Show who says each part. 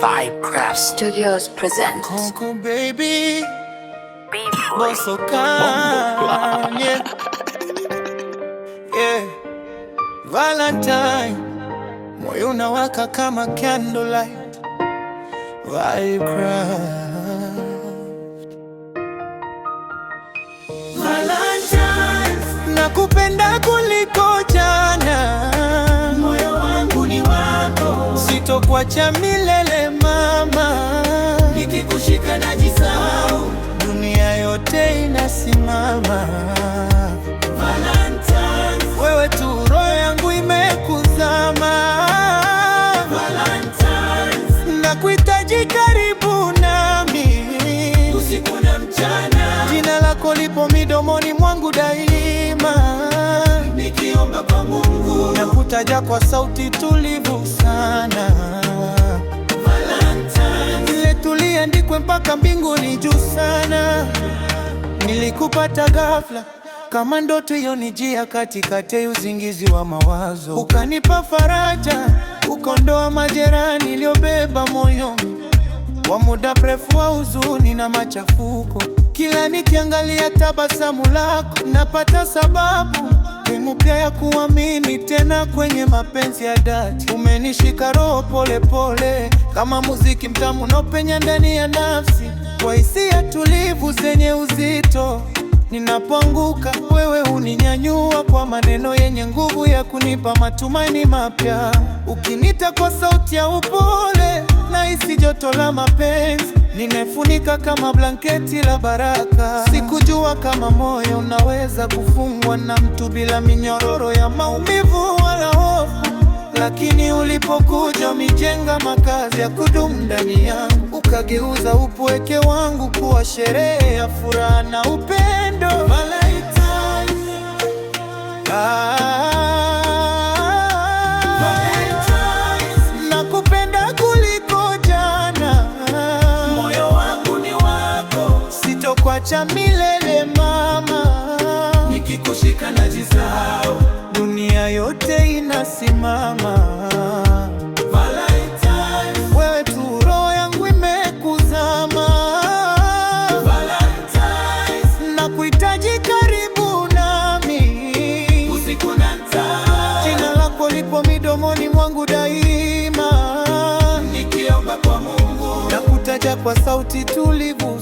Speaker 1: Vibecraft Studios present
Speaker 2: Konko baby
Speaker 1: B-Boy
Speaker 2: Bosokan, yeah. Yeah. Valentine, moyo unawaka kama candlelight. Vibecraft. Valentine, nakupenda kuliko jana. Moyo wangu ni wako, sitokuacha milele mama. Nikikushika najisahau, dunia yote inasimama. Valentine, wewe tu roho yangu imekuzama. Valentine, nakuhitaji karibu nami usiku na mchana. Jina lako lipo midomoni mwangu daima, nikiomba kwa Mungu nakutaja kwa sauti tulivu sana. Valentine, ile tuliandikwe mpaka mbinguni juu sana. Nilikupata ghafla kama ndoto iliyonijia katikati uzingizi wa mawazo. Ukanipa faraja, ukondoa majeraha niliyobeba moyoni kwa muda mrefu wa huzuni na machafuko. Kila nikiangalia tabasamu lako napata sababu mpya ya kuamini tena kwenye mapenzi ya dhati. Umenishika roho pole pole kama muziki mtamu unaopenya ndani ya nafsi, kwa hisia tulivu zenye uzito. Ninapoanguka wewe uninyanyua kwa maneno yenye nguvu ya kunipa matumaini mapya. Ukinita kwa sauti ya upole nahisi joto la mapenzi, nimefunika kama blanketi la baraka. Sikujua kama moyo unaweza kufungwa na mtu bila minyororo ya maumivu wala hofu, lakini ulipokuja umijenga makazi ya kudumu ndani yangu. Ukageuza upweke wangu kuwa sherehe ya furaha na upendo. Valentine, Valentine, nakupenda kuliko jana. Moyo wangu ni wako, sitokuacha milele mama. Nikikushika najisahau, dunia yote inasimama. Valentine, wewe tu roho yangu imekuzama. Valentine, nakuhitaji karibu nami usiku na mchana. Jina lako lipo midomoni mwangu daima, nikiomba kwa Mungu nakutaja kwa sauti tulivu.